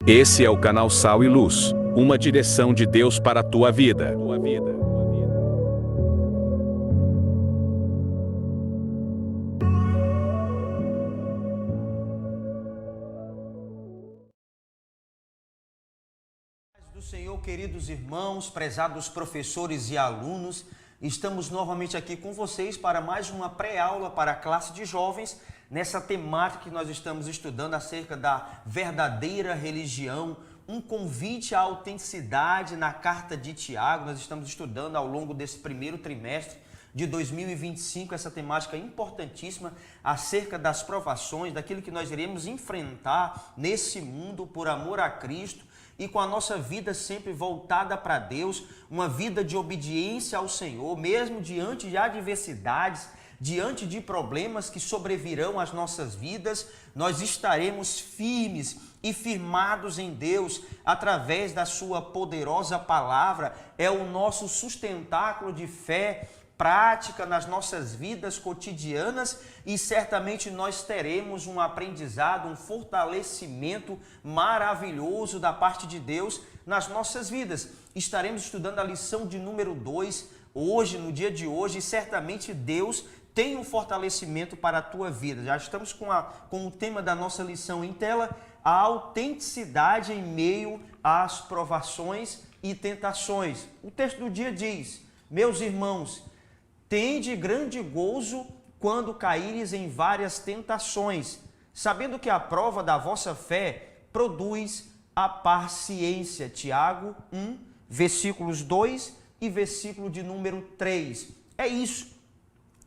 Esse é o canal Sal e Luz, uma direção de Deus para a tua vida. Do Senhor, queridos irmãos, prezados professores e alunos, estamos novamente aqui com vocês para mais uma pré-aula para a classe de jovens, nessa temática que nós estamos estudando acerca da verdadeira religião, um convite à autenticidade na carta de Tiago. Nós estamos estudando ao longo desse primeiro trimestre de 2025 essa temática importantíssima acerca das provações, daquilo que nós iremos enfrentar nesse mundo por amor a Cristo, e com a nossa vida sempre voltada para Deus, uma vida de obediência ao Senhor, mesmo diante de adversidades, diante de problemas que sobrevirão às nossas vidas, nós estaremos firmes e firmados em Deus através da sua poderosa palavra. É o nosso sustentáculo de fé, prática nas nossas vidas cotidianas, e certamente nós teremos um aprendizado, um fortalecimento maravilhoso da parte de Deus nas nossas vidas. Estaremos estudando a lição de número 2 hoje, no dia de hoje, e certamente Deus tem um fortalecimento para a tua vida. Já estamos com o tema da nossa lição em tela, a autenticidade em meio às provações e tentações. O texto do dia diz: meus irmãos, tende grande gozo quando caíres em várias tentações, sabendo que a prova da vossa fé produz a paciência. Tiago 1, versículos 2 e versículo de número 3. É isso.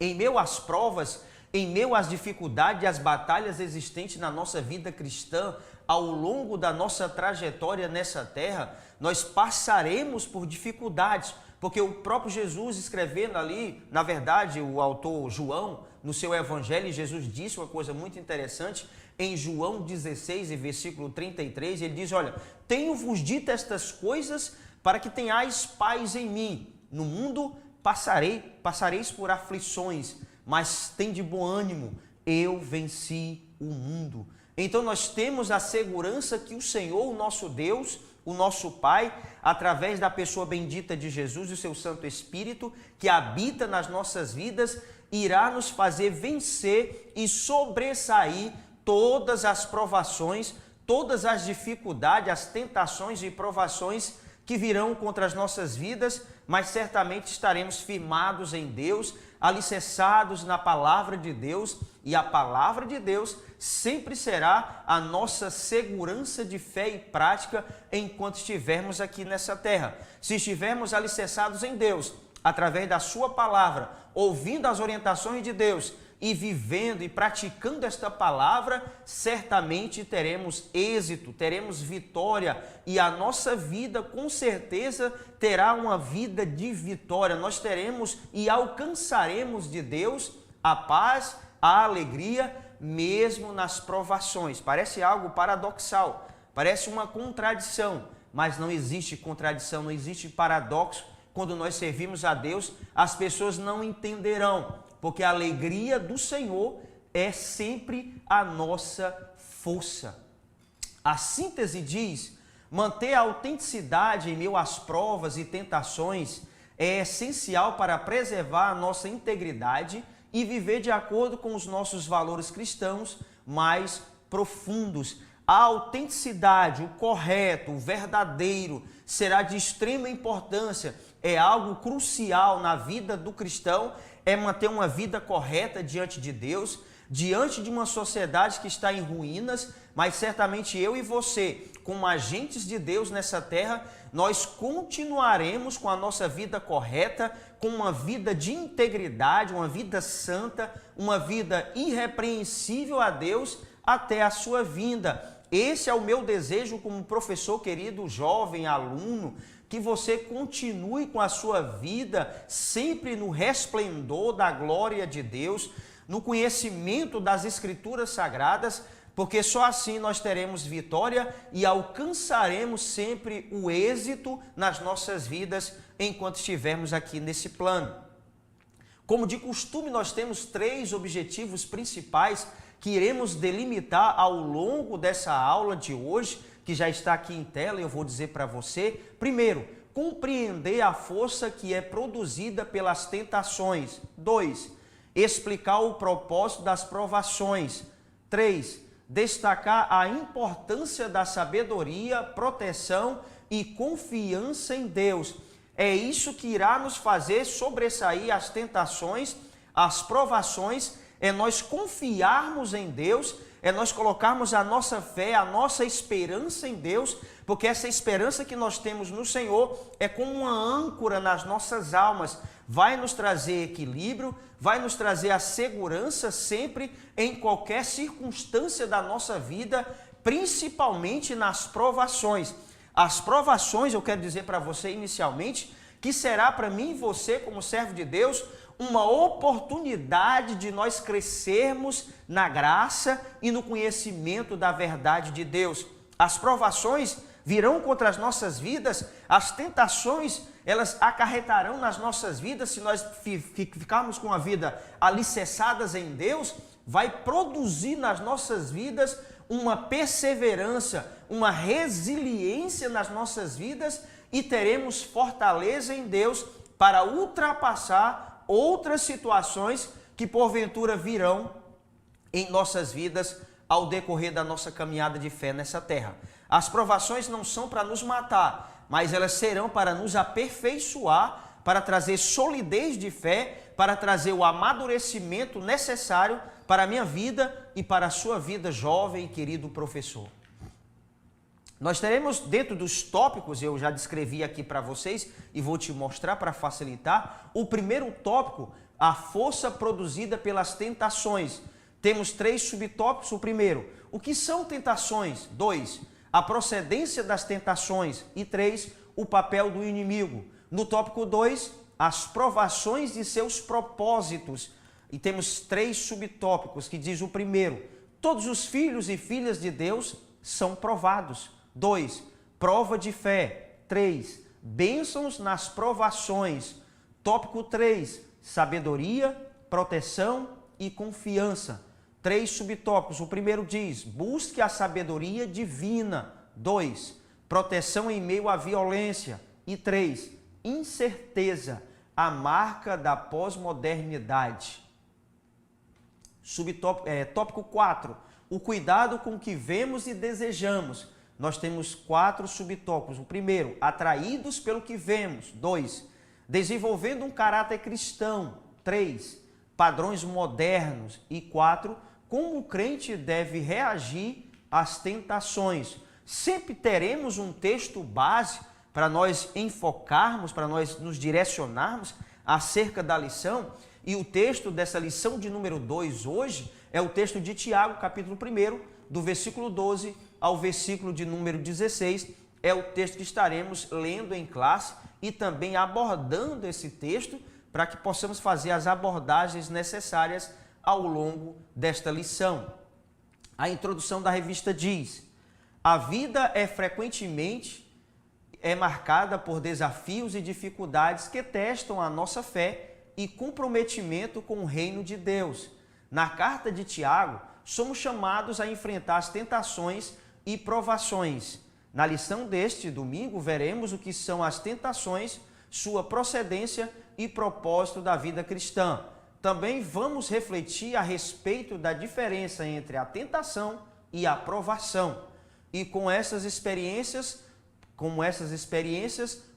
Em meio às provas, em meio às dificuldades e às batalhas existentes na nossa vida cristã, ao longo da nossa trajetória nessa terra, nós passaremos por dificuldades, porque o próprio Jesus escrevendo ali, na verdade, o autor João, no seu evangelho, Jesus disse uma coisa muito interessante, em João 16, versículo 33, ele diz: olha, tenho-vos dito estas coisas para que tenhais paz em mim. No mundo passareis por aflições, mas tende bom ânimo, eu venci o mundo. Então nós temos a segurança que o Senhor, o nosso Deus, o nosso Pai, através da pessoa bendita de Jesus e o seu Santo Espírito, que habita nas nossas vidas, irá nos fazer vencer e sobressair todas as provações, todas as dificuldades, as tentações e provações que virão contra as nossas vidas, mas certamente estaremos firmados em Deus, alicerçados na palavra de Deus, e a palavra de Deus sempre será a nossa segurança de fé e prática enquanto estivermos aqui nessa terra. Se estivermos alicerçados em Deus, através da sua palavra, ouvindo as orientações de Deus e vivendo e praticando esta palavra, certamente teremos êxito, teremos vitória, e a nossa vida com certeza terá uma vida de vitória. Nós teremos e alcançaremos de Deus a paz, a alegria, mesmo nas provações. Parece algo paradoxal, parece uma contradição, mas não existe contradição, não existe paradoxo. Quando nós servimos a Deus, as pessoas não entenderão, porque a alegria do Senhor é sempre a nossa força. A síntese diz: manter a autenticidade em meio às provas e tentações é essencial para preservar a nossa integridade e viver de acordo com os nossos valores cristãos mais profundos. A autenticidade, o correto, o verdadeiro, será de extrema importância, é algo crucial na vida do cristão, é manter uma vida correta diante de Deus, diante de uma sociedade que está em ruínas, mas certamente eu e você, como agentes de Deus nessa terra, nós continuaremos com a nossa vida correta, com uma vida de integridade, uma vida santa, uma vida irrepreensível a Deus até a sua vinda. Esse é o meu desejo como professor querido, jovem, aluno, que você continue com a sua vida sempre no resplendor da glória de Deus, no conhecimento das Escrituras Sagradas, porque só assim nós teremos vitória e alcançaremos sempre o êxito nas nossas vidas enquanto estivermos aqui nesse plano. Como de costume, nós temos 3 objetivos principais que iremos delimitar ao longo dessa aula de hoje, que já está aqui em tela, eu vou dizer para você. Primeiro, compreender a força que é produzida pelas tentações. 2, explicar o propósito das provações. 3, destacar a importância da sabedoria, proteção e confiança em Deus. É isso que irá nos fazer sobressair as tentações, as provações, é nós confiarmos em Deus, é nós colocarmos a nossa fé, a nossa esperança em Deus, porque essa esperança que nós temos no Senhor é como uma âncora nas nossas almas, vai nos trazer equilíbrio, vai nos trazer a segurança sempre em qualquer circunstância da nossa vida, principalmente nas provações. As provações, eu quero dizer para você inicialmente, que será para mim e você, como servo de Deus, uma oportunidade de nós crescermos na graça e no conhecimento da verdade de Deus. As provações virão contra as nossas vidas, as tentações, elas acarretarão nas nossas vidas, se nós ficarmos com a vida alicerçadas em Deus, vai produzir nas nossas vidas uma perseverança, uma resiliência nas nossas vidas e teremos fortaleza em Deus para ultrapassar outras situações que porventura virão em nossas vidas ao decorrer da nossa caminhada de fé nessa terra. As provações não são para nos matar, mas elas serão para nos aperfeiçoar, para trazer solidez de fé, para trazer o amadurecimento necessário para a minha vida e para a sua vida, jovem e querido professor. Nós teremos dentro dos tópicos, eu já descrevi aqui para vocês e vou te mostrar para facilitar, o primeiro tópico, a força produzida pelas tentações. Temos 3 subtópicos. O primeiro, o que são tentações? 2, a procedência das tentações. E 3, o papel do inimigo. No tópico 2, as provações de seus propósitos. E temos 3 subtópicos que diz o primeiro, todos os filhos e filhas de Deus são provados. 2, prova de fé. 3, bênçãos nas provações. Tópico 3, sabedoria, proteção e confiança. 3 subtópicos. O primeiro diz, busque a sabedoria divina. 2, proteção em meio à violência. E 3, incerteza, a marca da pós-modernidade. Tópico 4, o cuidado com o que vemos e desejamos. Nós temos 4 subtópicos. O primeiro, atraídos pelo que vemos. 2, desenvolvendo um caráter cristão. 3, padrões modernos. E 4, como o crente deve reagir às tentações. Sempre teremos um texto base para nós enfocarmos, para nós nos direcionarmos acerca da lição. E o texto dessa lição de número 2 hoje é o texto de Tiago, capítulo 1, do versículo 12 ao versículo de número 16. É o texto que estaremos lendo em classe e também abordando esse texto para que possamos fazer as abordagens necessárias ao longo desta lição. A introdução da revista diz: a vida frequentemente é marcada por desafios e dificuldades que testam a nossa fé e comprometimento com o reino de Deus. Na carta de Tiago, somos chamados a enfrentar as tentações e provações. Na lição deste domingo, veremos o que são as tentações, sua procedência e propósito da vida cristã. Também vamos refletir a respeito da diferença entre a tentação e a provação. E como essas experiências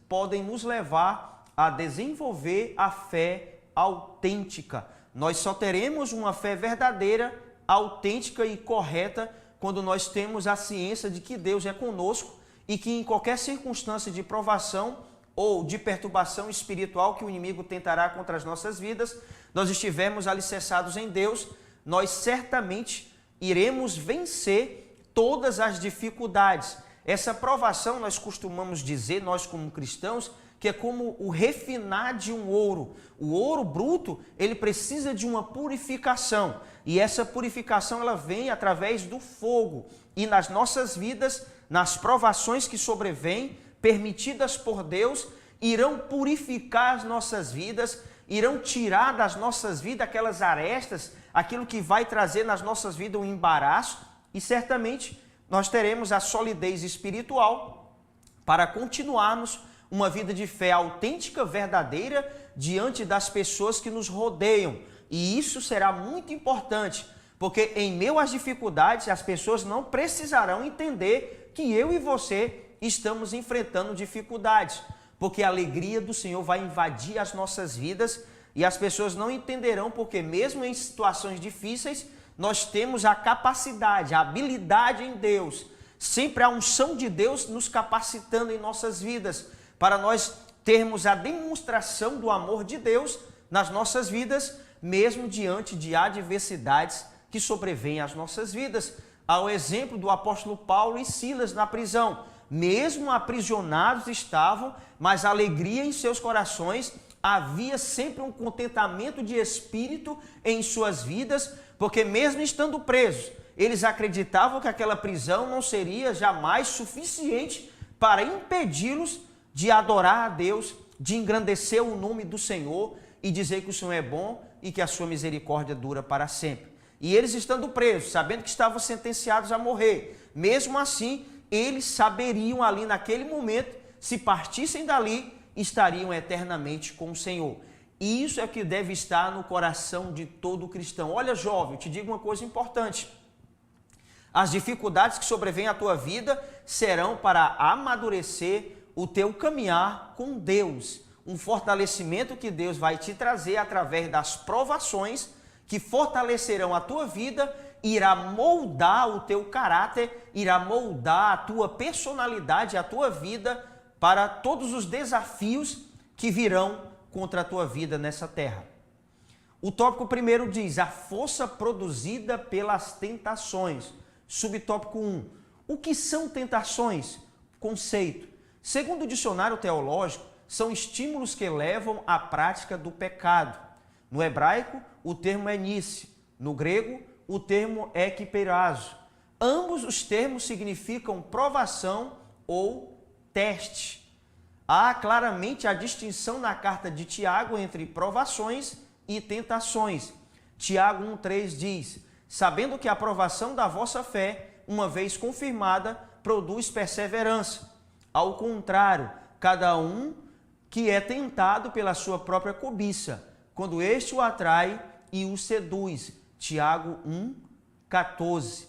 podem nos levar a desenvolver a fé autêntica. Nós só teremos uma fé verdadeira, autêntica e correta quando nós temos a ciência de que Deus é conosco e que em qualquer circunstância de provação ou de perturbação espiritual que o inimigo tentará contra as nossas vidas, nós estivermos alicerçados em Deus, nós certamente iremos vencer todas as dificuldades. Essa provação, nós costumamos dizer, nós como cristãos, que é como o refinar de um ouro. O ouro bruto, ele precisa de uma purificação. E essa purificação, ela vem através do fogo. E nas nossas vidas, nas provações que sobrevêm, permitidas por Deus, irão purificar as nossas vidas, irão tirar das nossas vidas aquelas arestas, aquilo que vai trazer nas nossas vidas um embaraço, e certamente nós teremos a solidez espiritual para continuarmos uma vida de fé autêntica, verdadeira, diante das pessoas que nos rodeiam. E isso será muito importante, porque em meio às dificuldades, as pessoas não precisarão entender que eu e você estamos enfrentando dificuldades, porque a alegria do Senhor vai invadir as nossas vidas e as pessoas não entenderão porque mesmo em situações difíceis, nós temos a capacidade, a habilidade em Deus, sempre a unção de Deus nos capacitando em nossas vidas, para nós termos a demonstração do amor de Deus nas nossas vidas, mesmo diante de adversidades que sobrevêm às nossas vidas. Ao exemplo do apóstolo Paulo e Silas na prisão, mesmo aprisionados estavam, mas a alegria em seus corações, havia sempre um contentamento de espírito em suas vidas, porque mesmo estando presos, eles acreditavam que aquela prisão não seria jamais suficiente para impedi-los de adorar a Deus, de engrandecer o nome do Senhor e dizer que o Senhor é bom e que a sua misericórdia dura para sempre. E eles estando presos, sabendo que estavam sentenciados a morrer, mesmo assim, eles saberiam ali naquele momento, se partissem dali, estariam eternamente com o Senhor. E isso é o que deve estar no coração de todo cristão. Olha, jovem, eu te digo uma coisa importante. As dificuldades que sobrevêm à tua vida serão para amadurecer o teu caminhar com Deus. Um fortalecimento que Deus vai te trazer através das provações que fortalecerão a tua vida, irá moldar o teu caráter, irá moldar a tua personalidade, a tua vida para todos os desafios que virão contra a tua vida nessa terra. O tópico primeiro diz, a força produzida pelas tentações. Subtópico 1, o que são tentações? Conceito. Segundo o dicionário teológico, são estímulos que levam à prática do pecado. No hebraico, o termo é nice. No grego, o termo é kiperazo. Ambos os termos significam provação ou teste. Há claramente a distinção na carta de Tiago entre provações e tentações. Tiago 1,3 diz, sabendo que a provação da vossa fé, uma vez confirmada, produz perseverança. Ao contrário, cada um que é tentado pela sua própria cobiça, quando este o atrai e o seduz. Tiago 1,14.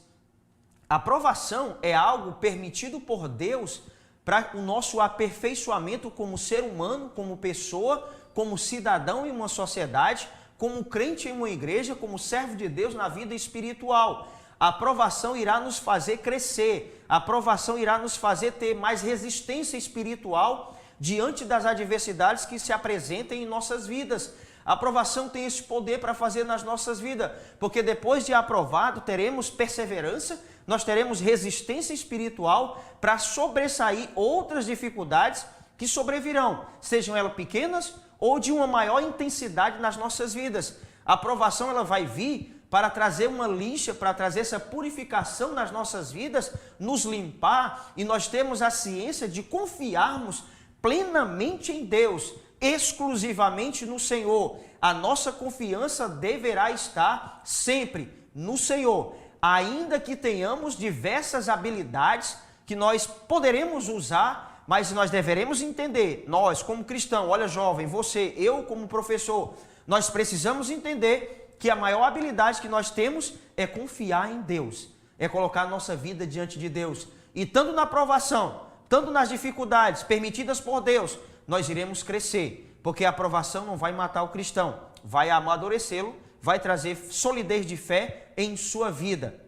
A provação é algo permitido por Deus para o nosso aperfeiçoamento como ser humano, como pessoa, como cidadão em uma sociedade, como crente em uma igreja, como servo de Deus na vida espiritual. A provação irá nos fazer crescer, a provação irá nos fazer ter mais resistência espiritual diante das adversidades que se apresentem em nossas vidas. A provação tem esse poder para fazer nas nossas vidas, porque depois de aprovado teremos perseverança, nós teremos resistência espiritual para sobressair outras dificuldades que sobrevirão, sejam elas pequenas ou de uma maior intensidade nas nossas vidas. A provação ela vai vir para trazer uma lixa, para trazer essa purificação nas nossas vidas, nos limpar, e nós temos a ciência de confiarmos plenamente em Deus, exclusivamente no Senhor. A nossa confiança deverá estar sempre no Senhor, ainda que tenhamos diversas habilidades que nós poderemos usar, mas nós deveremos entender, nós como cristão, olha jovem, você, eu como professor, nós precisamos entender que a maior habilidade que nós temos é confiar em Deus, é colocar a nossa vida diante de Deus. E tanto na provação, tanto nas dificuldades permitidas por Deus, nós iremos crescer, porque a provação não vai matar o cristão, vai amadurecê-lo, vai trazer solidez de fé em sua vida.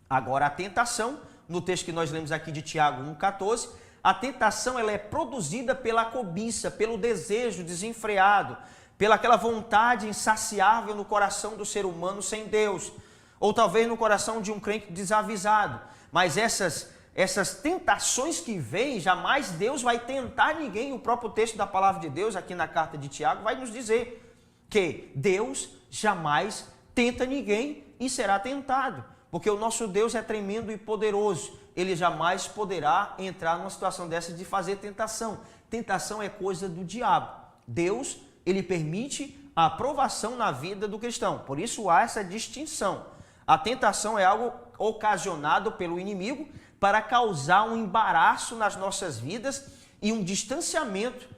Agora a tentação, no texto que nós lemos aqui de Tiago 1,14, a tentação ela é produzida pela cobiça, pelo desejo desenfreado, pela aquela vontade insaciável no coração do ser humano sem Deus, ou talvez no coração de um crente desavisado. Mas essas tentações que vêm, jamais Deus vai tentar ninguém. O próprio texto da palavra de Deus, aqui na carta de Tiago, vai nos dizer que Deus jamais tenta ninguém e será tentado, porque o nosso Deus é tremendo e poderoso. Ele jamais poderá entrar numa situação dessa de fazer tentação. Tentação é coisa do diabo. Deus, ele permite a aprovação na vida do cristão. Por isso há essa distinção. A tentação é algo ocasionado pelo inimigo para causar um embaraço nas nossas vidas e um distanciamento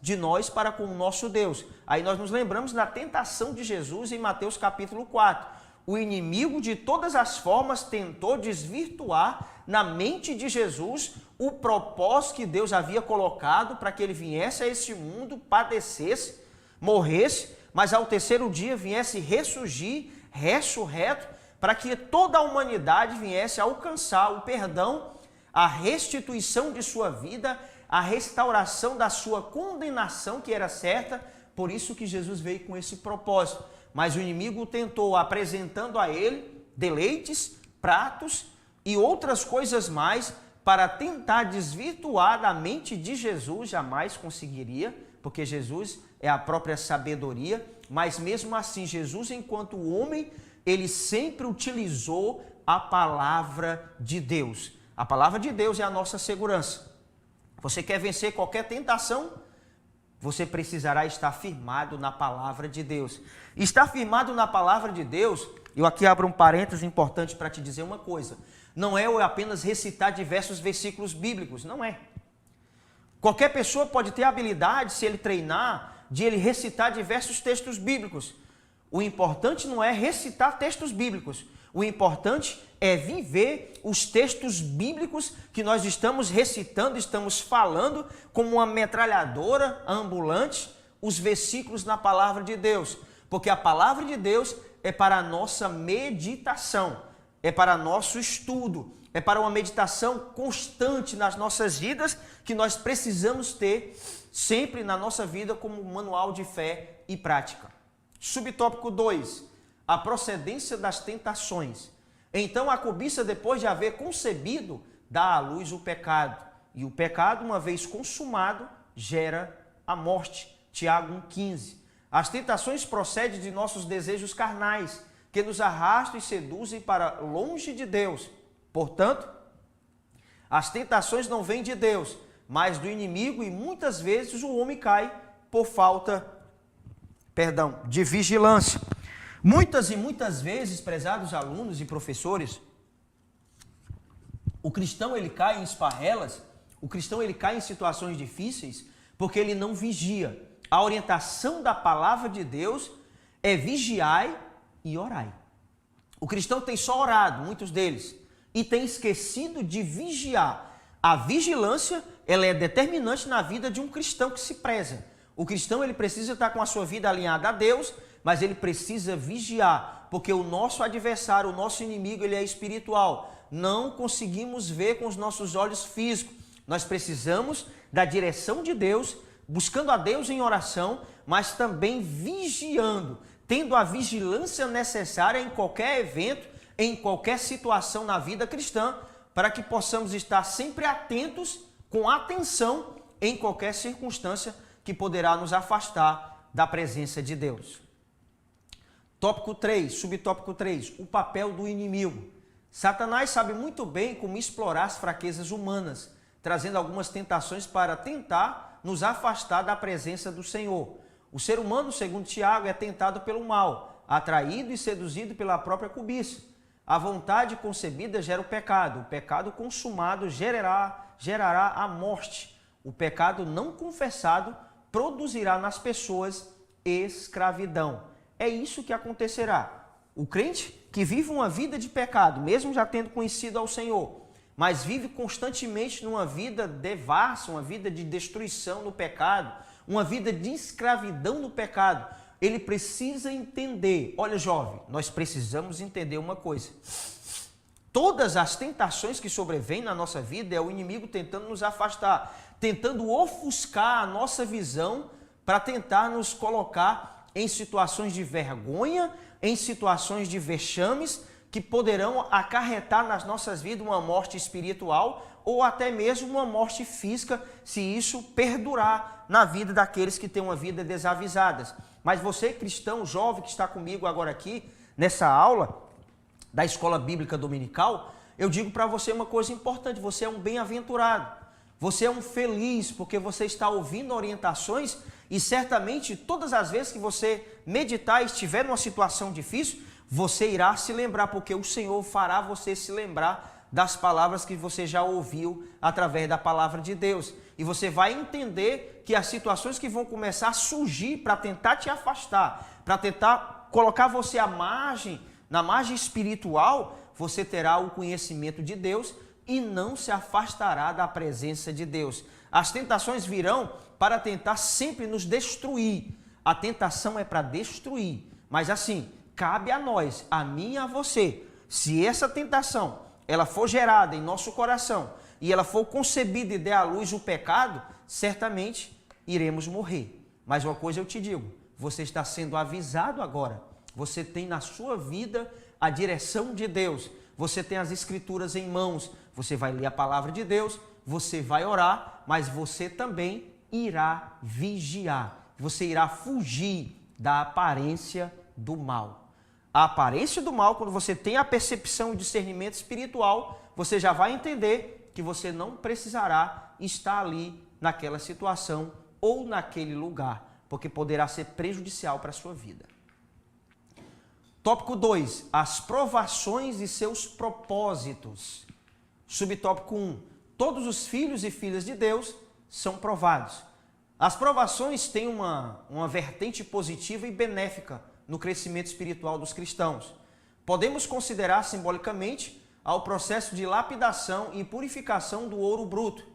de nós para com o nosso Deus. Aí nós nos lembramos da tentação de Jesus em Mateus capítulo 4. O inimigo de todas as formas tentou desvirtuar na mente de Jesus o propósito que Deus havia colocado para que ele viesse a esse mundo, padecesse, morresse, mas ao terceiro dia viesse ressurgir, ressurreto, para que toda a humanidade viesse a alcançar o perdão, a restituição de sua vida, a restauração da sua condenação que era certa. Por isso que Jesus veio com esse propósito. Mas o inimigo tentou, apresentando a ele deleites, pratos e outras coisas mais, para tentar desvirtuar da mente de Jesus. Jamais conseguiria, porque Jesus é a própria sabedoria, mas mesmo assim, Jesus, enquanto homem, ele sempre utilizou a palavra de Deus. A palavra de Deus é a nossa segurança. Você quer vencer qualquer tentação? Você precisará estar firmado na palavra de Deus. Estar firmado na palavra de Deus, eu aqui abro um parênteses importante para te dizer uma coisa. Não é apenas recitar diversos versículos bíblicos, não é. Qualquer pessoa pode ter a habilidade, se ele treinar, de ele recitar diversos textos bíblicos. O importante não é recitar textos bíblicos. O importante é viver os textos bíblicos que nós estamos recitando, estamos falando como uma metralhadora ambulante, os versículos na palavra de Deus. Porque a palavra de Deus é para a nossa meditação, é para nosso estudo, é para uma meditação constante nas nossas vidas, que nós precisamos ter sempre na nossa vida como manual de fé e prática. Subtópico 2, a procedência das tentações. Então a cobiça, depois de haver concebido, dá à luz o pecado. E o pecado, uma vez consumado, gera a morte. Tiago 1,15. As tentações procedem de nossos desejos carnais, que nos arrastam e seduzem para longe de Deus. Portanto, as tentações não vêm de Deus, mas do inimigo, e muitas vezes o homem cai por falta, de vigilância. Muitas e muitas vezes, prezados alunos e professores, o cristão ele cai em esparrelas, o cristão ele cai em situações difíceis porque ele não vigia. A orientação da palavra de Deus é vigiai e orai. O cristão tem só orado, muitos deles, e tem esquecido de vigiar. A vigilância, ela é determinante na vida de um cristão que se preza. O cristão ele precisa estar com a sua vida alinhada a Deus, mas ele precisa vigiar, porque o nosso adversário, o nosso inimigo, ele é espiritual. Não conseguimos ver com os nossos olhos físicos. Nós precisamos da direção de Deus, buscando a Deus em oração, mas também vigiando, tendo a vigilância necessária em qualquer evento, em qualquer situação na vida cristã, para que possamos estar sempre atentos, com atenção, em qualquer circunstância que poderá nos afastar da presença de Deus. Tópico 3, subtópico 3, o papel do inimigo. Satanás sabe muito bem como explorar as fraquezas humanas, trazendo algumas tentações para tentar nos afastar da presença do Senhor. O ser humano, segundo Tiago, é tentado pelo mal, atraído e seduzido pela própria cobiça. A vontade concebida gera o pecado consumado gerará a morte. O pecado não confessado produzirá nas pessoas escravidão. É isso que acontecerá. O crente que vive uma vida de pecado, mesmo já tendo conhecido ao Senhor, mas vive constantemente numa vida devassa, uma vida de destruição no pecado, uma vida de escravidão no pecado, ele precisa entender. Olha, jovem, nós precisamos entender uma coisa. Todas as tentações que sobrevêm na nossa vida é o inimigo tentando nos afastar, tentando ofuscar a nossa visão para tentar nos colocar em situações de vergonha, em situações de vexames, que poderão acarretar nas nossas vidas uma morte espiritual ou até mesmo uma morte física, se isso perdurar na vida daqueles que têm uma vida desavisadas. Mas você, cristão, jovem que está comigo agora aqui, nessa aula da Escola Bíblica Dominical, eu digo para você uma coisa importante: você é um bem-aventurado, você é um feliz, porque você está ouvindo orientações e certamente todas as vezes que você meditar e estiver numa situação difícil, você irá se lembrar, porque o Senhor fará você se lembrar das palavras que você já ouviu através da palavra de Deus. E você vai entender que as situações que vão começar a surgir para tentar te afastar, para tentar colocar você à margem, na margem espiritual, você terá o conhecimento de Deus e não se afastará da presença de Deus. As tentações virão para tentar sempre nos destruir. A tentação é para destruir, mas assim, cabe a nós, a mim e a você, se essa tentação ela for gerada em nosso coração e ela for concebida e der à luz o pecado, certamente iremos morrer. Mas uma coisa eu te digo, você está sendo avisado agora. Você tem na sua vida a direção de Deus. Você tem as escrituras em mãos. Você vai ler a palavra de Deus, você vai orar, mas você também irá vigiar. Você irá fugir da aparência do mal. A aparência do mal, quando você tem a percepção e discernimento espiritual, você já vai entender que você não precisará estar ali naquela situação ou naquele lugar, porque poderá ser prejudicial para a sua vida. Tópico 2, as provações e seus propósitos. Subtópico 1, todos os filhos e filhas de Deus são provados. As provações têm uma vertente positiva e benéfica no crescimento espiritual dos cristãos. Podemos considerar simbolicamente ao processo de lapidação e purificação do ouro bruto.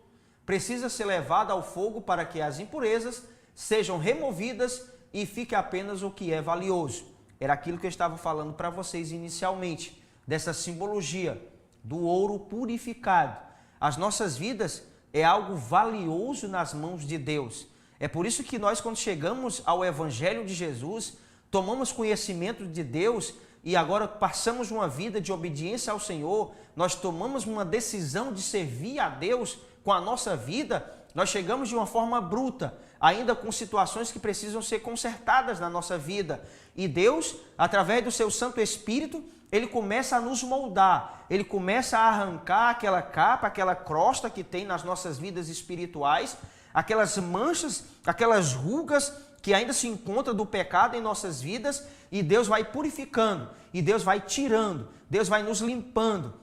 Precisa ser levado ao fogo para que as impurezas sejam removidas e fique apenas o que é valioso. Era aquilo que eu estava falando para vocês inicialmente, dessa simbologia do ouro purificado. As nossas vidas é algo valioso nas mãos de Deus. É por isso que nós, quando chegamos ao Evangelho de Jesus, tomamos conhecimento de Deus e agora passamos uma vida de obediência ao Senhor, nós tomamos uma decisão de servir a Deus com a nossa vida, nós chegamos de uma forma bruta, ainda com situações que precisam ser consertadas na nossa vida. E Deus, através do seu Santo Espírito, Ele começa a nos moldar, Ele começa a arrancar aquela capa, aquela crosta que tem nas nossas vidas espirituais, aquelas manchas, aquelas rugas que ainda se encontram do pecado em nossas vidas, e Deus vai purificando, e Deus vai tirando, Deus vai nos limpando.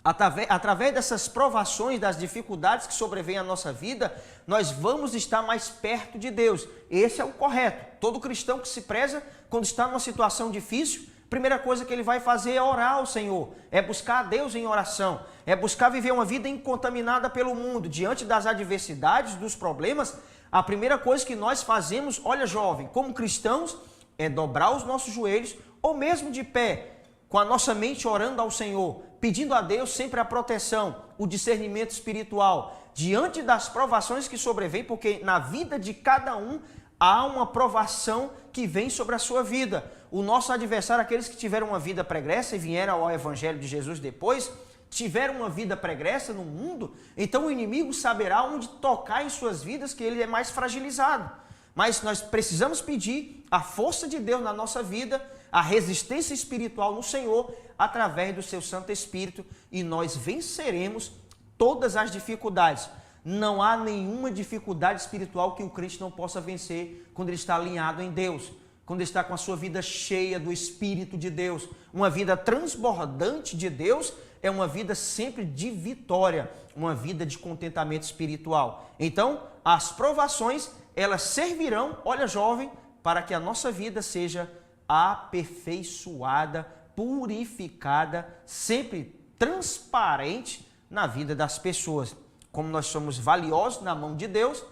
Através dessas provações, das dificuldades que sobrevêm à nossa vida, nós vamos estar mais perto de Deus. Esse é o correto. Todo cristão que se preza, quando está numa situação difícil, a primeira coisa que ele vai fazer é orar ao Senhor, é buscar a Deus em oração, é buscar viver uma vida incontaminada pelo mundo. Diante das adversidades, dos problemas, a primeira coisa que nós fazemos, olha jovem, como cristãos, é dobrar os nossos joelhos, ou mesmo de pé, com a nossa mente orando ao Senhor, pedindo a Deus sempre a proteção, o discernimento espiritual, diante das provações que sobrevêm, porque na vida de cada um há uma provação que vem sobre a sua vida. O nosso adversário, aqueles que tiveram uma vida pregressa e vieram ao Evangelho de Jesus depois, tiveram uma vida pregressa no mundo, então o inimigo saberá onde tocar em suas vidas, que ele é mais fragilizado. Mas nós precisamos pedir a força de Deus na nossa vida, a resistência espiritual no Senhor, através do seu Santo Espírito, e nós venceremos todas as dificuldades. Não há nenhuma dificuldade espiritual que o crente não possa vencer quando ele está alinhado em Deus, quando ele está com a sua vida cheia do Espírito de Deus. Uma vida transbordante de Deus é uma vida sempre de vitória, uma vida de contentamento espiritual. Então, as provações, elas servirão, olha jovem, para que a nossa vida seja aperfeiçoada, purificada, sempre transparente na vida das pessoas. Como nós somos valiosos na mão de Deus,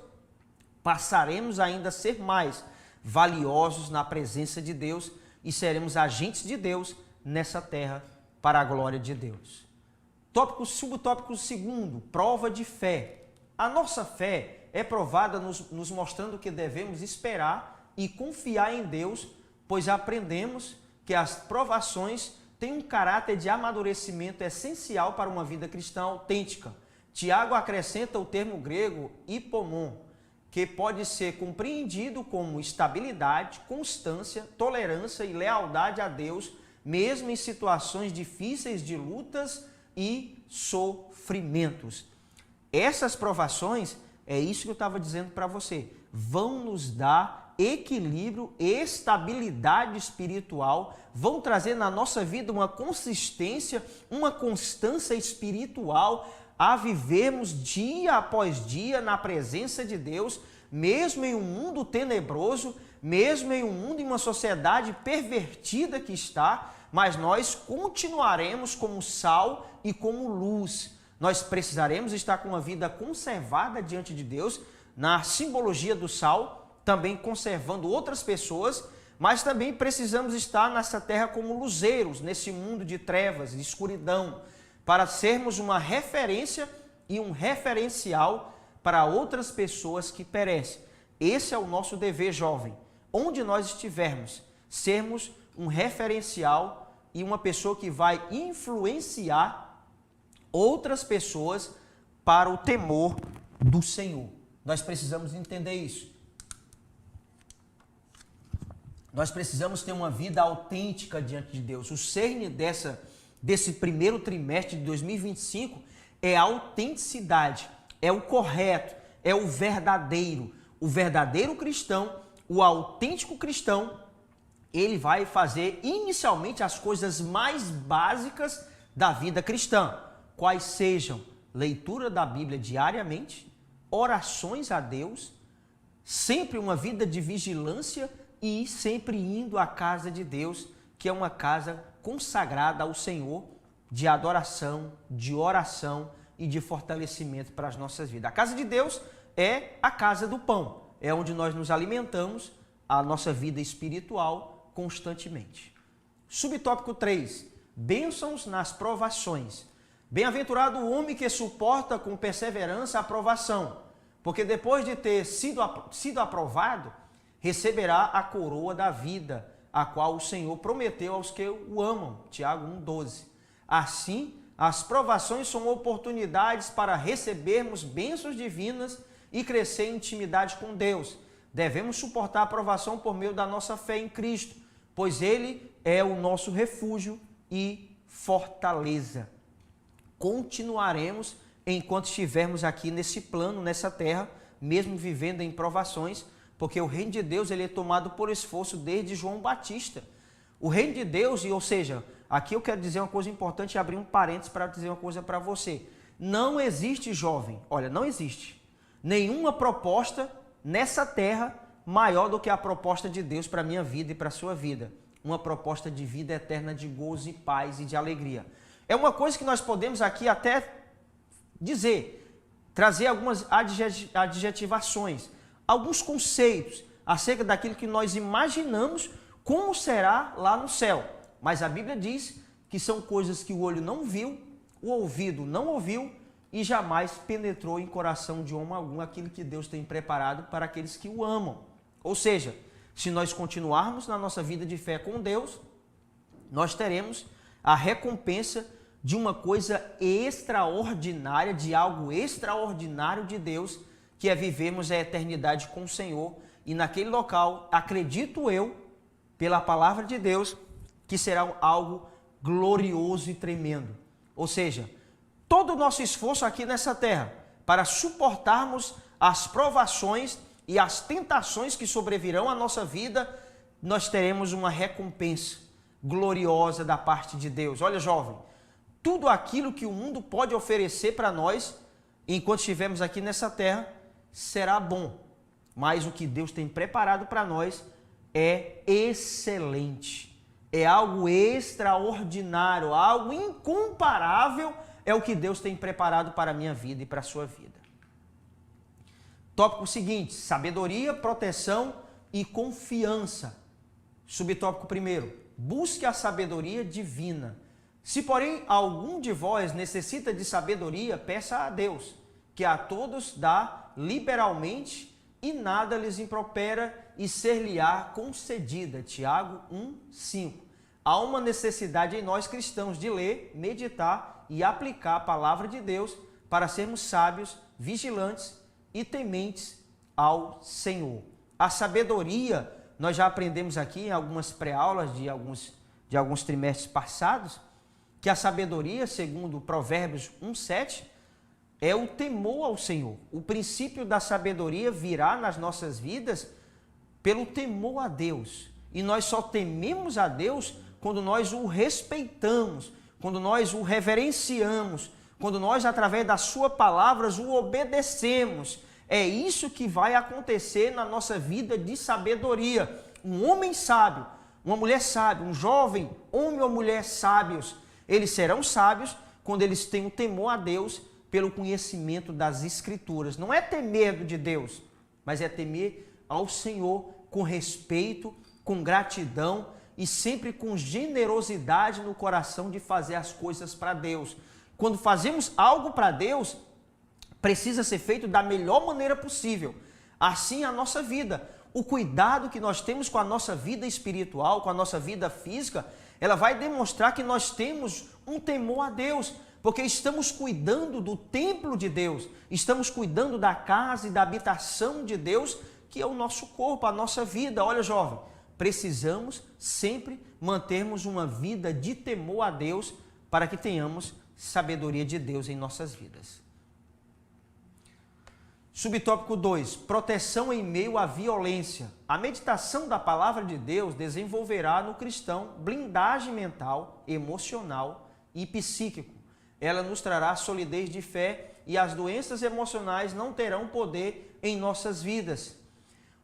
passaremos ainda a ser mais valiosos na presença de Deus e seremos agentes de Deus nessa terra para a glória de Deus. Subtópico 2, prova de fé. A nossa fé é provada nos mostrando que devemos esperar e confiar em Deus, pois aprendemos que as provações têm um caráter de amadurecimento essencial para uma vida cristã autêntica. Tiago acrescenta o termo grego hipomon, que pode ser compreendido como estabilidade, constância, tolerância e lealdade a Deus, mesmo em situações difíceis de lutas e sofrimentos. Essas provações, é isso que eu estava dizendo para você, vão nos dar equilíbrio, estabilidade espiritual, vão trazer na nossa vida uma consistência, uma constância espiritual a vivermos dia após dia na presença de Deus, mesmo em um mundo tenebroso, mesmo em um mundo, em uma sociedade pervertida que está, mas nós continuaremos como sal e como luz. Nós precisaremos estar com uma vida conservada diante de Deus, na simbologia do sal, também conservando outras pessoas, mas também precisamos estar nessa terra como luzeiros, nesse mundo de trevas, de escuridão, para sermos uma referência e um referencial para outras pessoas que perecem. Esse é o nosso dever, jovem. Onde nós estivermos, sermos um referencial e uma pessoa que vai influenciar outras pessoas para o temor do Senhor. Nós precisamos entender isso. Nós precisamos ter uma vida autêntica diante de Deus. O cerne desse primeiro trimestre de 2025 é a autenticidade, é o correto, é o verdadeiro. O verdadeiro cristão, o autêntico cristão, ele vai fazer inicialmente as coisas mais básicas da vida cristã, quais sejam leitura da Bíblia diariamente, orações a Deus, sempre uma vida de vigilância e sempre indo à casa de Deus, que é uma casa consagrada ao Senhor, de adoração, de oração e de fortalecimento para as nossas vidas. A casa de Deus é a casa do pão, é onde nós nos alimentamos a nossa vida espiritual constantemente. Subtópico 3, bênçãos nas provações. Bem-aventurado o homem que suporta com perseverança a provação, porque depois de ter sido aprovado, receberá a coroa da vida, a qual o Senhor prometeu aos que o amam. Tiago 1,12. Assim, as provações são oportunidades para recebermos bênçãos divinas e crescer em intimidade com Deus. Devemos suportar a provação por meio da nossa fé em Cristo, pois Ele é o nosso refúgio e fortaleza. Continuaremos enquanto estivermos aqui nesse plano, nessa terra, mesmo vivendo em provações, porque o reino de Deus ele é tomado por esforço desde João Batista. O reino de Deus, ou seja, aqui eu quero dizer uma coisa importante, abrir um parênteses para dizer uma coisa para você. Não existe, jovem, olha, não existe nenhuma proposta nessa terra maior do que a proposta de Deus para a minha vida e para a sua vida. Uma proposta de vida eterna, de gozo e paz e de alegria. É uma coisa que nós podemos aqui até dizer, trazer algumas adjetivações, alguns conceitos acerca daquilo que nós imaginamos como será lá no céu. Mas a Bíblia diz que são coisas que o olho não viu, o ouvido não ouviu e jamais penetrou em coração de homem algum aquilo que Deus tem preparado para aqueles que o amam. Ou seja, se nós continuarmos na nossa vida de fé com Deus, nós teremos a recompensa de uma coisa extraordinária, de algo extraordinário de Deus, que é vivermos a eternidade com o Senhor. E naquele local, acredito eu, pela palavra de Deus, que será algo glorioso e tremendo. Ou seja, todo o nosso esforço aqui nessa terra para suportarmos as provações e as tentações que sobrevirão à nossa vida, nós teremos uma recompensa gloriosa da parte de Deus. Olha, jovem, tudo aquilo que o mundo pode oferecer para nós, enquanto estivermos aqui nessa terra, será bom. Mas o que Deus tem preparado para nós é excelente. É algo extraordinário, algo incomparável é o que Deus tem preparado para a minha vida e para a sua vida. Tópico seguinte, sabedoria, proteção e confiança. Subtópico 1, busque a sabedoria divina. Se, porém, algum de vós necessita de sabedoria, peça a Deus, que a todos dá liberalmente e nada lhes impropera e ser-lhe-á concedida. Tiago 1,5. Há uma necessidade em nós cristãos de ler, meditar e aplicar a palavra de Deus para sermos sábios, vigilantes e tementes ao Senhor. A sabedoria, nós já aprendemos aqui em algumas pré-aulas de alguns trimestres passados, que a sabedoria, segundo Provérbios 1,7, é o temor ao Senhor. O princípio da sabedoria virá nas nossas vidas pelo temor a Deus. E nós só tememos a Deus quando nós o respeitamos, quando nós o reverenciamos, quando nós, através das suas palavras, o obedecemos. É isso que vai acontecer na nossa vida de sabedoria. Um homem sábio, uma mulher sábia, um jovem, homem ou mulher sábios, eles serão sábios quando eles têm o temor a Deus pelo conhecimento das Escrituras. Não é ter medo de Deus, mas é temer ao Senhor com respeito, com gratidão e sempre com generosidade no coração de fazer as coisas para Deus. Quando fazemos algo para Deus, precisa ser feito da melhor maneira possível. Assim a nossa vida, o cuidado que nós temos com a nossa vida espiritual, com a nossa vida física, ela vai demonstrar que nós temos um temor a Deus, porque estamos cuidando do templo de Deus, estamos cuidando da casa e da habitação de Deus, que é o nosso corpo, a nossa vida. Olha, jovem, precisamos sempre mantermos uma vida de temor a Deus para que tenhamos sabedoria de Deus em nossas vidas. Subtópico 2, proteção em meio à violência. A meditação da palavra de Deus desenvolverá no cristão blindagem mental, emocional e psíquico. Ela nos trará solidez de fé e as doenças emocionais não terão poder em nossas vidas.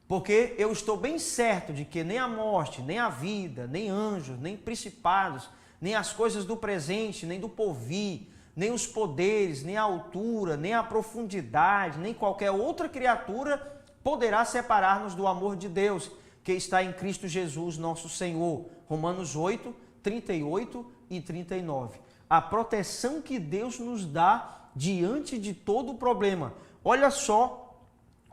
Porque eu estou bem certo de que nem a morte, nem a vida, nem anjos, nem principados, nem as coisas do presente, nem do porvir, nem os poderes, nem a altura, nem a profundidade, nem qualquer outra criatura poderá separar-nos do amor de Deus, que está em Cristo Jesus, nosso Senhor. Romanos 8, 38 e 39. A proteção que Deus nos dá diante de todo o problema. Olha só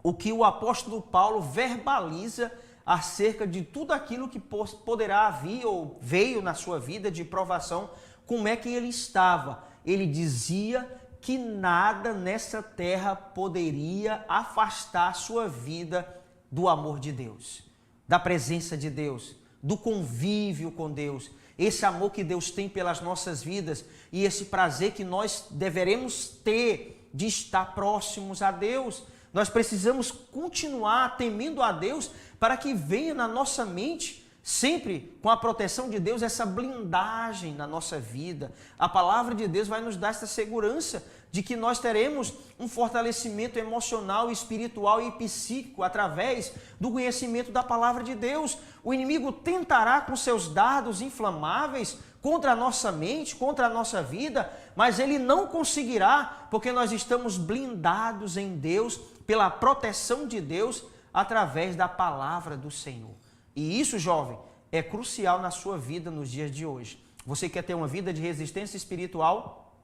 o que o apóstolo Paulo verbaliza acerca de tudo aquilo que poderá vir ou veio na sua vida de provação, como é que ele estava. Ele dizia que nada nessa terra poderia afastar a sua vida do amor de Deus, da presença de Deus, do convívio com Deus, esse amor que Deus tem pelas nossas vidas e esse prazer que nós deveremos ter de estar próximos a Deus. Nós precisamos continuar temendo a Deus para que venha na nossa mente, sempre com a proteção de Deus, essa blindagem na nossa vida. A palavra de Deus vai nos dar essa segurança de que nós teremos um fortalecimento emocional, espiritual e psíquico através do conhecimento da palavra de Deus. O inimigo tentará com seus dardos inflamáveis contra a nossa mente, contra a nossa vida, mas ele não conseguirá, porque nós estamos blindados em Deus, pela proteção de Deus, através da palavra do Senhor. E isso, jovem, é crucial na sua vida nos dias de hoje. Você quer ter uma vida de resistência espiritual?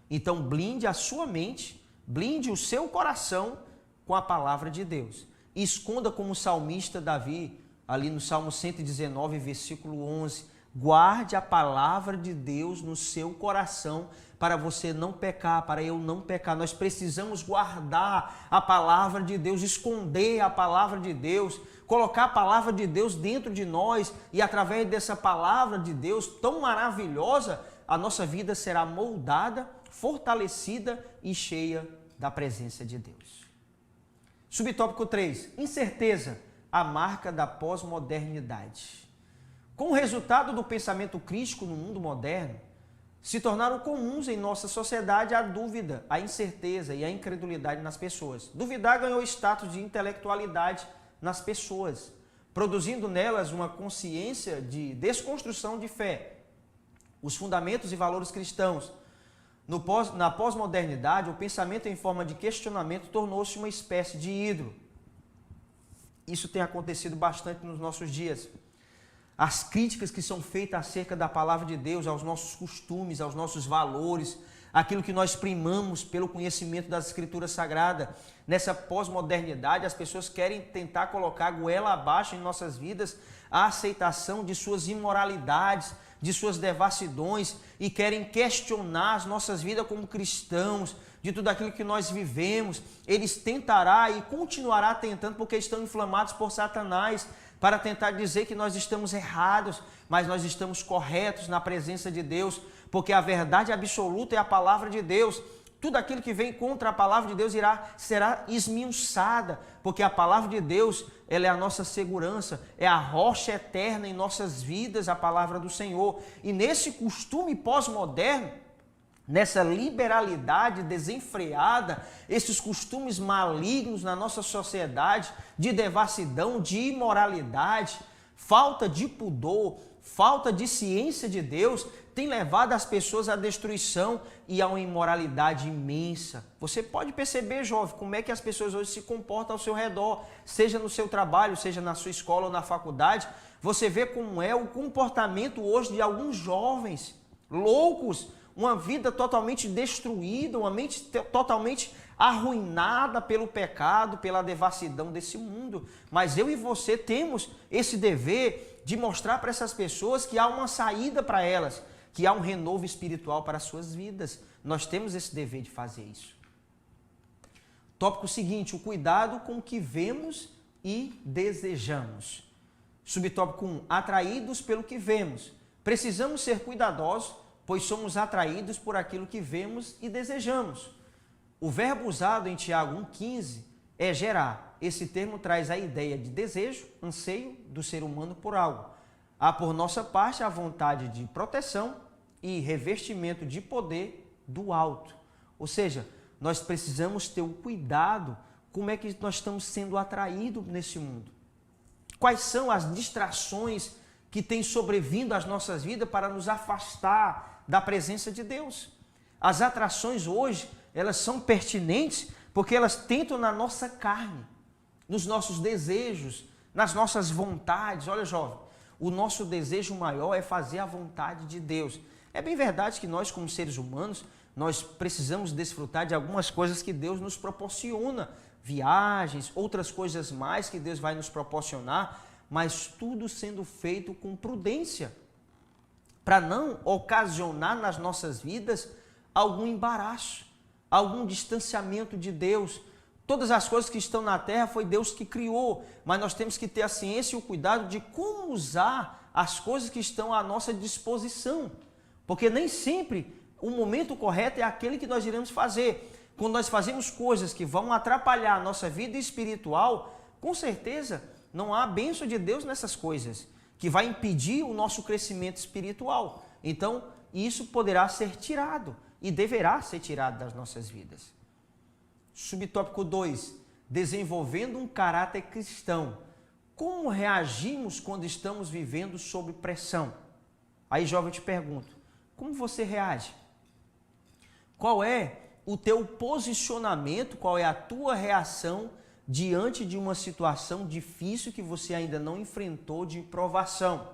Então blinde a sua mente, blinde o seu coração com a palavra de Deus. E esconda como o salmista Davi, ali no Salmo 119, versículo 11, guarde a palavra de Deus no seu coração para você não pecar, para eu não pecar. Nós precisamos guardar a palavra de Deus, esconder a palavra de Deus, colocar a palavra de Deus dentro de nós e através dessa palavra de Deus tão maravilhosa, a nossa vida será moldada, fortalecida e cheia da presença de Deus. Subtópico 3, incerteza, a marca da pós-modernidade. Com o resultado do pensamento crítico no mundo moderno, se tornaram comuns em nossa sociedade a dúvida, a incerteza e a incredulidade nas pessoas. Duvidar ganhou status de intelectualidade nas pessoas, produzindo nelas uma consciência de desconstrução de fé, os fundamentos e valores cristãos. Na pós-modernidade, o pensamento em forma de questionamento tornou-se uma espécie de ídolo. Isso tem acontecido bastante nos nossos dias. As críticas que são feitas acerca da palavra de Deus, aos nossos costumes, aos nossos valores, aquilo que nós primamos pelo conhecimento das Escrituras Sagradas. Nessa pós-modernidade, as pessoas querem tentar colocar goela abaixo em nossas vidas a aceitação de suas imoralidades, de suas devassidões e querem questionar as nossas vidas como cristãos, de tudo aquilo que nós vivemos. Eles tentarão e continuará tentando porque estão inflamados por Satanás para tentar dizer que nós estamos errados, mas nós estamos corretos na presença de Deus, porque a verdade absoluta é a palavra de Deus. tudo aquilo que vem contra a palavra de Deus será esmiuçada, porque a palavra de Deus, ela é a nossa segurança, é a rocha eterna em nossas vidas, a palavra do Senhor. E nesse costume pós-moderno, nessa liberalidade desenfreada, esses costumes malignos na nossa sociedade, de devassidão, de imoralidade, falta de pudor, falta de ciência de Deus, tem levado as pessoas à destruição e a uma imoralidade imensa. Você pode perceber, jovem, como é que as pessoas hoje se comportam ao seu redor, seja no seu trabalho, seja na sua escola ou na faculdade. Você vê como é o comportamento hoje de alguns jovens loucos, uma vida totalmente destruída, uma mente totalmente arruinada pelo pecado, pela devassidão desse mundo. Mas eu e você temos esse dever de mostrar para essas pessoas que há uma saída para elas, que há um renovo espiritual para as suas vidas. Nós temos esse dever de fazer isso. Tópico seguinte, o cuidado com o que vemos e desejamos. Subtópico 1, atraídos pelo que vemos. Precisamos ser cuidadosos, pois somos atraídos por aquilo que vemos e desejamos. O verbo usado em Tiago 1,15 é gerar. Esse termo traz a ideia de desejo, anseio do ser humano por algo. Há por nossa parte a vontade de proteção e revestimento de poder do alto. Ou seja, nós precisamos ter o cuidado como é que nós estamos sendo atraídos nesse mundo. Quais são as distrações que têm sobrevindo às nossas vidas para nos afastar da presença de Deus? As atrações hoje, elas são pertinentes porque elas tentam na nossa carne, nos nossos desejos, nas nossas vontades. Olha, jovem, o nosso desejo maior é fazer a vontade de Deus. É bem verdade que nós, como seres humanos, nós precisamos desfrutar de algumas coisas que Deus nos proporciona, viagens, outras coisas mais que Deus vai nos proporcionar, mas tudo sendo feito com prudência, para não ocasionar nas nossas vidas algum embaraço, algum distanciamento de Deus. Todas as coisas que estão na terra foi Deus que criou, mas nós temos que ter a ciência e o cuidado de como usar as coisas que estão à nossa disposição, porque nem sempre o momento correto é aquele que nós iremos fazer. Quando nós fazemos coisas que vão atrapalhar a nossa vida espiritual, com certeza não há bênção de Deus nessas coisas, que vai impedir o nosso crescimento espiritual. Então, isso poderá ser tirado e deverá ser tirado das nossas vidas. Subtópico 2, desenvolvendo um caráter cristão. Como reagimos quando estamos vivendo sob pressão? Aí, jovem, eu te pergunto, como você reage? Qual é o teu posicionamento, qual é a tua reação diante de uma situação difícil que você ainda não enfrentou, de provação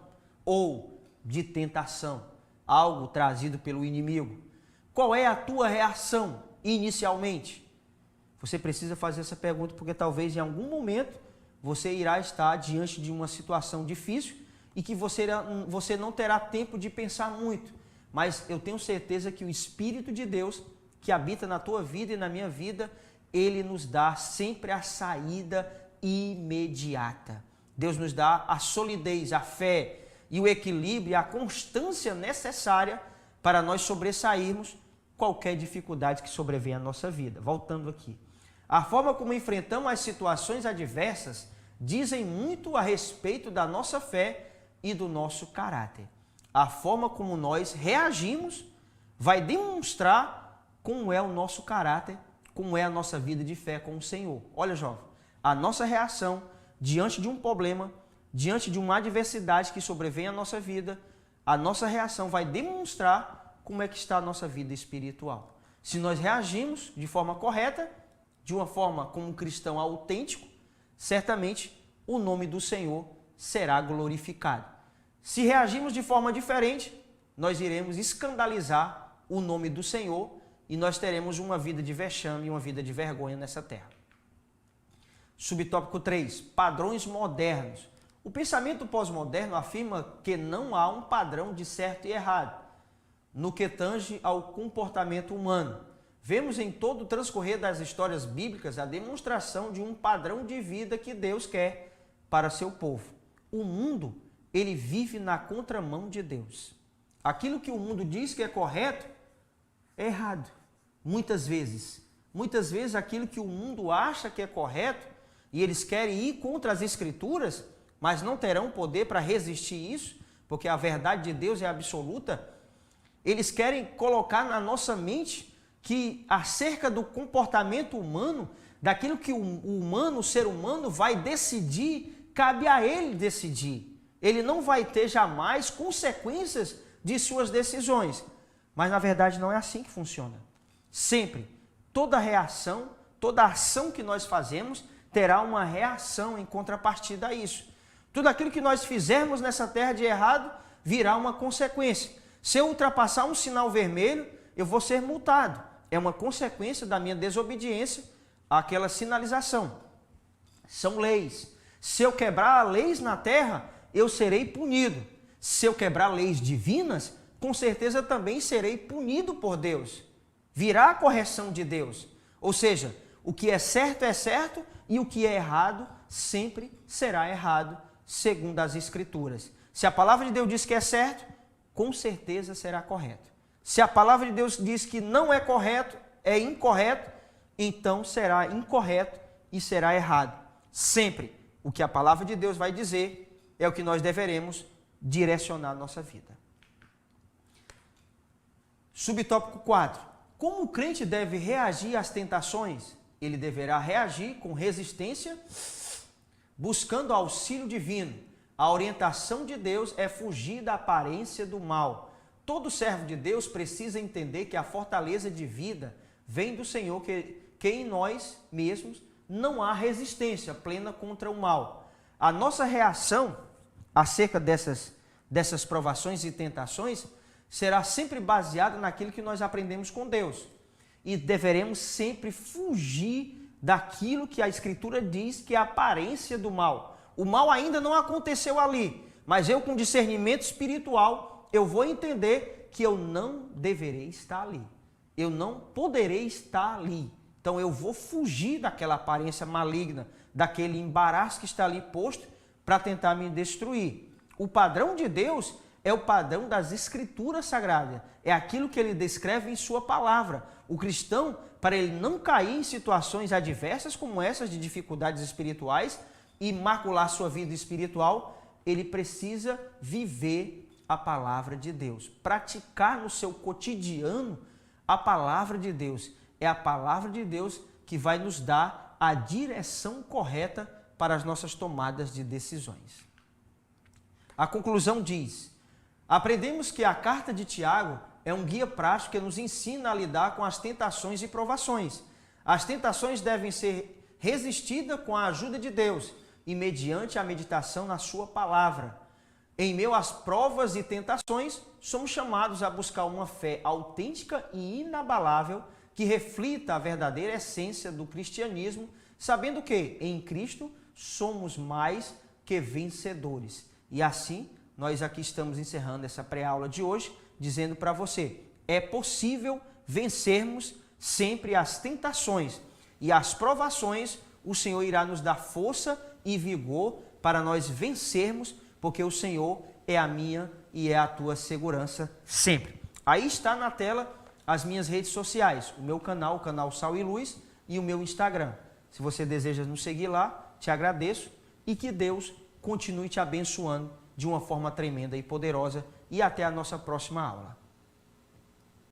ou de tentação, algo trazido pelo inimigo? Qual é a tua reação inicialmente? Você precisa fazer essa pergunta porque talvez em algum momento você irá estar diante de uma situação difícil e que você não terá tempo de pensar muito. Mas eu tenho certeza que o Espírito de Deus, que habita na tua vida e na minha vida, ele nos dá sempre a saída imediata. Deus nos dá a solidez, a fé e o equilíbrio e a constância necessária para nós sobressairmos qualquer dificuldade que sobrevenha à nossa vida. Voltando aqui. A forma como enfrentamos as situações adversas dizem muito a respeito da nossa fé e do nosso caráter. A forma como nós reagimos vai demonstrar como é o nosso caráter, como é a nossa vida de fé com o Senhor. Olha, jovem, a nossa reação diante de um problema, diante de uma adversidade que sobrevém à nossa vida, a nossa reação vai demonstrar como é que está a nossa vida espiritual. Se nós reagimos de forma correta, de uma forma como um cristão autêntico, certamente o nome do Senhor será glorificado. Se reagirmos de forma diferente, nós iremos escandalizar o nome do Senhor e nós teremos uma vida de vexame e uma vida de vergonha nessa terra. Subtópico 3, padrões modernos. O pensamento pós-moderno afirma que não há um padrão de certo e errado no que tange ao comportamento humano. Vemos em todo o transcorrer das histórias bíblicas a demonstração de um padrão de vida que Deus quer para seu povo. O mundo, ele vive na contramão de Deus. Aquilo que o mundo diz que é correto, é errado. Muitas vezes aquilo que o mundo acha que é correto e eles querem ir contra as Escrituras, mas não terão poder para resistir isso, porque a verdade de Deus é absoluta. Eles querem colocar na nossa mente que acerca do comportamento humano, daquilo que o ser humano vai decidir, cabe a ele decidir. Ele não vai ter jamais consequências de suas decisões. Mas na verdade não é assim que funciona. Sempre, toda reação, toda ação que nós fazemos terá uma reação em contrapartida a isso. Tudo aquilo que nós fizermos nessa terra de errado virá uma consequência. Se eu ultrapassar um sinal vermelho, eu vou ser multado. É uma consequência da minha desobediência àquela sinalização. São leis. Se eu quebrar leis na terra, eu serei punido. Se eu quebrar leis divinas, com certeza também serei punido por Deus. Virá a correção de Deus. Ou seja, o que é certo e o que é errado sempre será errado, segundo as Escrituras. Se a palavra de Deus diz que é certo, com certeza será correto. Se a palavra de Deus diz que não é correto, é incorreto, então será incorreto e será errado. Sempre o que a palavra de Deus vai dizer é o que nós deveremos direcionar a nossa vida. Subtópico 4. Como o crente deve reagir às tentações? Ele deverá reagir com resistência, buscando auxílio divino. A orientação de Deus é fugir da aparência do mal. Todo servo de Deus precisa entender que a fortaleza de vida vem do Senhor, que em nós mesmos não há resistência plena contra o mal. A nossa reação acerca dessas provações e tentações será sempre baseada naquilo que nós aprendemos com Deus. E deveremos sempre fugir daquilo que a Escritura diz que é a aparência do mal. O mal ainda não aconteceu ali, mas eu com discernimento espiritual, eu vou entender que eu não deverei estar ali. Eu não poderei estar ali. Então eu vou fugir daquela aparência maligna, daquele embaraço que está ali posto para tentar me destruir. O padrão de Deus é o padrão das Escrituras Sagradas. É aquilo que ele descreve em sua palavra. O cristão, para ele não cair em situações adversas como essas de dificuldades espirituais e macular sua vida espiritual, ele precisa viver a palavra de Deus. Praticar no seu cotidiano a palavra de Deus. É a palavra de Deus que vai nos dar a direção correta para as nossas tomadas de decisões. A conclusão diz: aprendemos que a carta de Tiago é um guia prático que nos ensina a lidar com as tentações e provações. As tentações devem ser resistidas com a ajuda de Deus e mediante a meditação na sua palavra. Em meio às provas e tentações, somos chamados a buscar uma fé autêntica e inabalável que reflita a verdadeira essência do cristianismo, sabendo que em Cristo somos mais que vencedores. E assim, nós aqui estamos encerrando essa pré-aula de hoje, dizendo para você, é possível vencermos sempre as tentações e as provações. O Senhor irá nos dar força e vigor para nós vencermos, porque o Senhor é a minha e é a tua segurança sempre. Aí está na tela as minhas redes sociais, o meu canal, o canal Sal e Luz, e o meu Instagram. Se você deseja nos seguir lá, te agradeço e que Deus continue te abençoando de uma forma tremenda e poderosa. E até a nossa próxima aula.